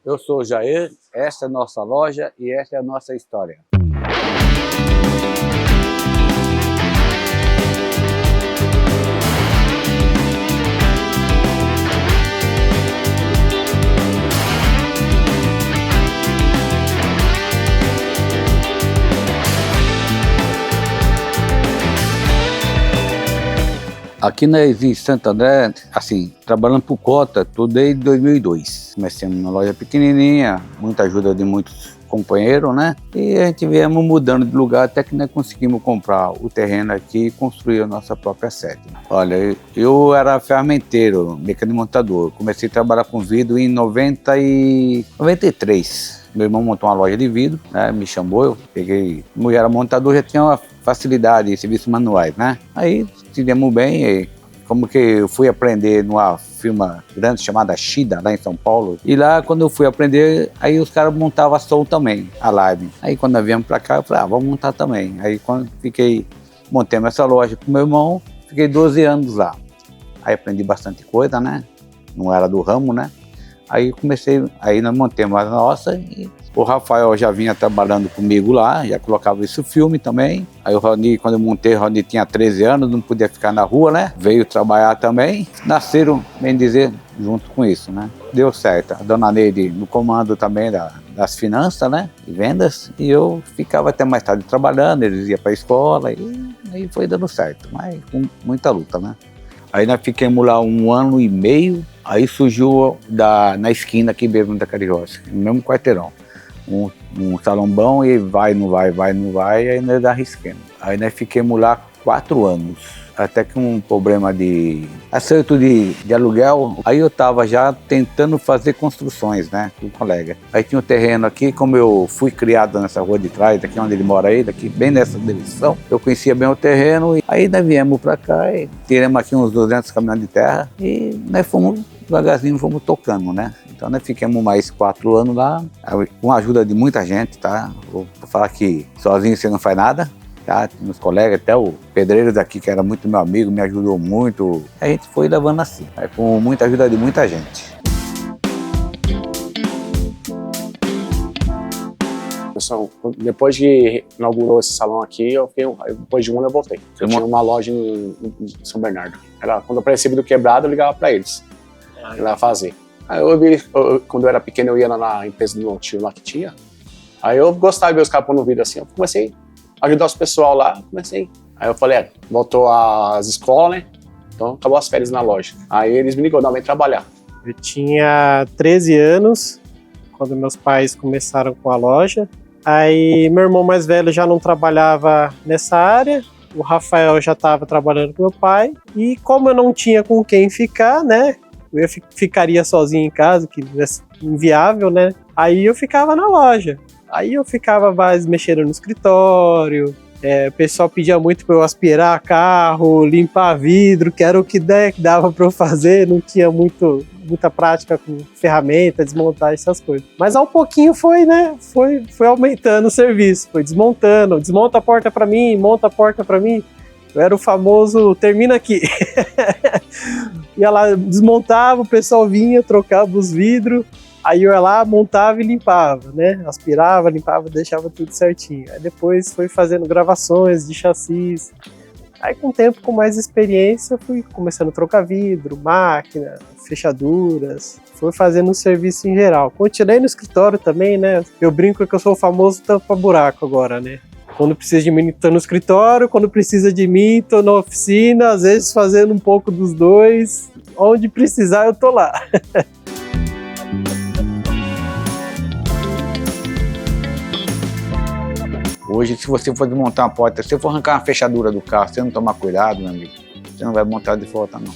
Eu sou o Jair, esta é a nossa loja e esta é a nossa história. Aqui na Exi Santo André, assim, trabalhando por cota, tô desde 2002. Comecei numa loja pequenininha, muita ajuda de muitos companheiros, né? E a gente viemos mudando de lugar até que nós conseguimos comprar o terreno aqui e construir a nossa própria sede. Olha, eu era ferramenteiro, mecânico montador. Comecei a trabalhar com vidro em 93. Meu irmão montou uma loja de vidro, né? Me chamou, eu peguei. Como eu era montador, já tinha uma facilidade em serviços manuais, né? Aí decidimos bem, e como que eu fui aprender numa firma grande chamada Shida, lá em São Paulo. E lá, quando eu fui aprender, aí os caras montavam a Soul também, a Live. Aí quando nós viemos pra cá, eu falei, vamos montar também. Aí quando montei essa loja com meu irmão, fiquei 12 anos lá. Aí aprendi bastante coisa, né? Não era do ramo, né? Aí nós montemos a nossa e o Rafael já vinha trabalhando comigo lá, já colocava isso filme também. Aí o Raoni, quando eu montei, o Raoni tinha 13 anos, não podia ficar na rua, né? Veio trabalhar também. Nasceram, bem dizer, junto com isso, né? Deu certo. A dona Neide no comando também das finanças, né? E vendas. E eu ficava até mais tarde trabalhando, eles iam para a escola e aí foi dando certo, mas com muita luta, né? Aí nós ficamos lá 1 ano e meio, aí surgiu na esquina aqui mesmo da Carirossi, no mesmo quarteirão. Um salão bom e vai, não vai, aí nós arrisquemos. Aí nós ficamos lá 4 anos, até que um problema de acerto de aluguel, aí eu tava já tentando fazer construções, né, com o colega. Aí tinha um terreno aqui, como eu fui criado nessa rua de trás, daqui onde ele mora aí, daqui bem nessa direção, eu conhecia bem o terreno, e aí nós viemos pra cá e tiramos aqui uns 200 caminhões de terra e nós fomos devagarzinho, fomos tocando, né. Então nós ficamos mais 4 anos lá, com a ajuda de muita gente, tá? Vou falar que sozinho você não faz nada, tá? Meus colegas, até o pedreiro daqui, que era muito meu amigo, me ajudou muito. A gente foi levando assim, com muita ajuda de muita gente. Pessoal, depois que inaugurou esse salão aqui, depois de 1 ano eu voltei. Eu tinha uma loja em São Bernardo. Quando aparecia vidro quebrado, eu ligava pra eles. Lá fazer. Aí quando eu era pequeno, eu ia na empresa do meu tio lá que tinha. Aí eu gostava de ver os caras pondo vidro assim. Eu comecei a ajudar os pessoal lá, Aí eu falei, voltou às escolas, né? Então acabou as férias na loja. Aí eles me ligaram, vem trabalhar. Eu tinha 13 anos, quando meus pais começaram com a loja. Aí meu irmão mais velho já não trabalhava nessa área. O Rafael já estava trabalhando com meu pai. E como eu não tinha com quem ficar, né? Eu ficaria sozinho em casa, que é inviável, né? Aí eu ficava na loja. Aí eu ficava mais mexendo no escritório. O pessoal pedia muito para eu aspirar carro, limpar vidro, que era o que dava para eu fazer. Não tinha muita prática com ferramenta, desmontar essas coisas. Mas ao pouquinho foi, né? Foi aumentando o serviço, foi desmontando. Desmonta a porta para mim, monta a porta para mim. Eu era o famoso, termina aqui. Ia lá, desmontava, o pessoal vinha, trocava os vidros, aí eu ia lá, montava e limpava, né? Aspirava, limpava, deixava tudo certinho. Aí depois foi fazendo gravações de chassis. Aí com o tempo, com mais experiência, fui começando a trocar vidro, máquina, fechaduras. Fui fazendo um serviço em geral. Continuei no escritório também, né? Eu brinco que eu sou o famoso tampa-buraco agora, né? Quando precisa de mim, tô no escritório. Quando precisa de mim, tô na oficina. Às vezes fazendo um pouco dos dois. Onde precisar, eu tô lá. Hoje, se você for desmontar uma porta, se você for arrancar uma fechadura do carro, se você não tomar cuidado, meu amigo, você não vai montar de volta, não.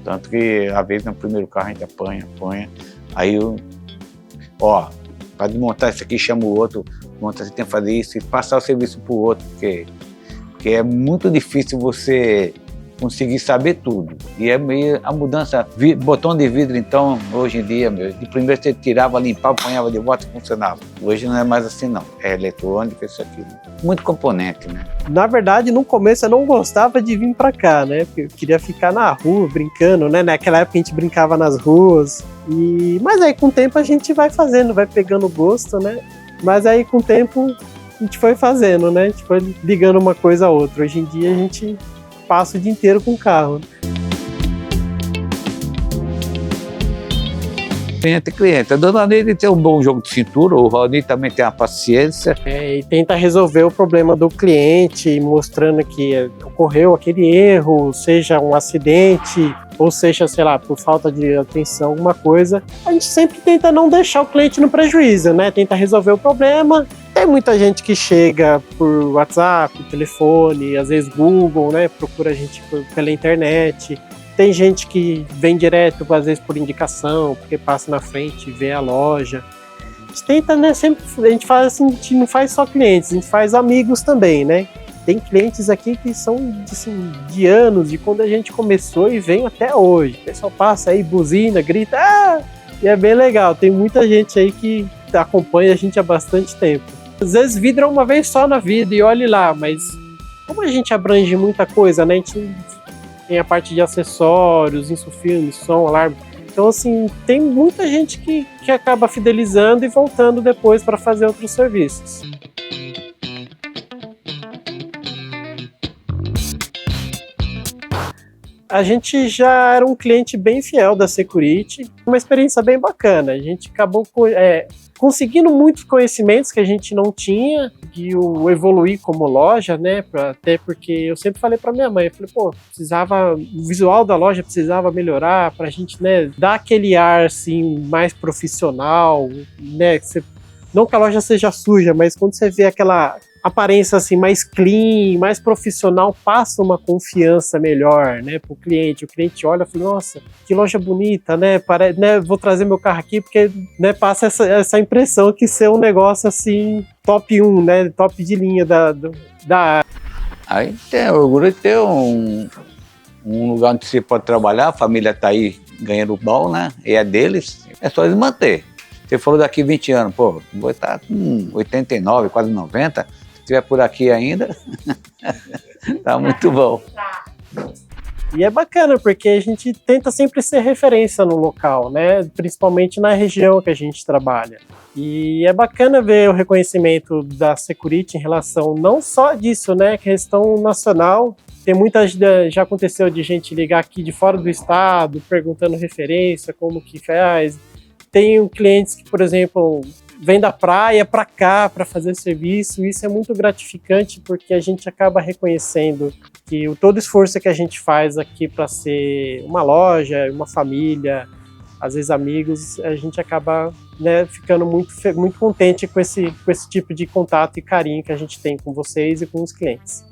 Tanto que, às vezes, no primeiro carro a gente apanha. Aí, para desmontar isso aqui, chama o outro. Você tem que fazer isso e passar o serviço para o outro, porque é muito difícil você conseguir saber tudo. E é meio a mudança, botão de vidro, então, hoje em dia, de primeiro você tirava, limpava, ponhava de volta e funcionava. Hoje não é mais assim, não. É eletrônica, isso aqui. Muito componente, né? Na verdade, no começo eu não gostava de vir pra cá, né? Porque eu queria ficar na rua brincando, né? Naquela época a gente brincava nas ruas. Mas aí com o tempo a gente vai fazendo, vai pegando gosto, né? Mas aí com o tempo a gente foi fazendo, né? A gente foi ligando uma coisa a outra. Hoje em dia a gente passa o dia inteiro com o carro. Cliente. A dona Neide tem um bom jogo de cintura, o Raoni também tem uma paciência. E tenta resolver o problema do cliente, mostrando que ocorreu aquele erro, seja um acidente, ou seja, sei lá, por falta de atenção, alguma coisa. A gente sempre tenta não deixar o cliente no prejuízo, né? Tenta resolver o problema. Tem muita gente que chega por WhatsApp, telefone, às vezes Google, né? Procura a gente pela internet. Tem gente que vem direto, às vezes por indicação, porque passa na frente e vê a loja. A gente tenta, né? Sempre a gente faz assim, a gente não faz só clientes, a gente faz amigos também, né? Tem clientes aqui que são assim, de anos, de quando a gente começou e vem até hoje. O pessoal passa aí, buzina, grita, e é bem legal. Tem muita gente aí que acompanha a gente há bastante tempo. Às vezes vidro é uma vez só na vida e olhe lá, mas como a gente abrange muita coisa, né? A gente tem a parte de acessórios, insufilme, som, alarme. Então, assim, tem muita gente que acaba fidelizando e voltando depois para fazer outros serviços. A gente já era um cliente bem fiel da Security, uma experiência bem bacana. A gente acabou conseguindo muitos conhecimentos que a gente não tinha, de evoluir como loja, né? Até porque eu sempre falei para minha mãe, eu falei, o visual da loja precisava melhorar para a gente, né, dar aquele ar assim mais profissional, né? Não que a loja seja suja, mas quando você vê aquela aparência assim mais clean, mais profissional, passa uma confiança melhor, né, pro cliente. O cliente olha e fala, nossa, que loja bonita, né, vou trazer meu carro aqui porque, né, passa essa impressão que ser um negócio assim top 1, né, top de linha da... Aí tem orgulho de ter um lugar onde você pode trabalhar, a família tá aí ganhando bom, né, e é deles, é só eles manter. Você falou daqui 20 anos, vou estar com 89, quase 90, se estiver por aqui ainda, tá muito bom. E é bacana, porque a gente tenta sempre ser referência no local, né? Principalmente na região que a gente trabalha. E é bacana ver o reconhecimento da Security em relação não só disso, né? Questão nacional. Tem já aconteceu de gente ligar aqui de fora do estado, perguntando referência, como que faz. Tenho clientes que, por exemplo, vêm da praia para cá para fazer serviço. Isso é muito gratificante porque a gente acaba reconhecendo que todo o esforço que a gente faz aqui para ser uma loja, uma família, às vezes amigos, a gente acaba, né, ficando muito contente com esse tipo de contato e carinho que a gente tem com vocês e com os clientes.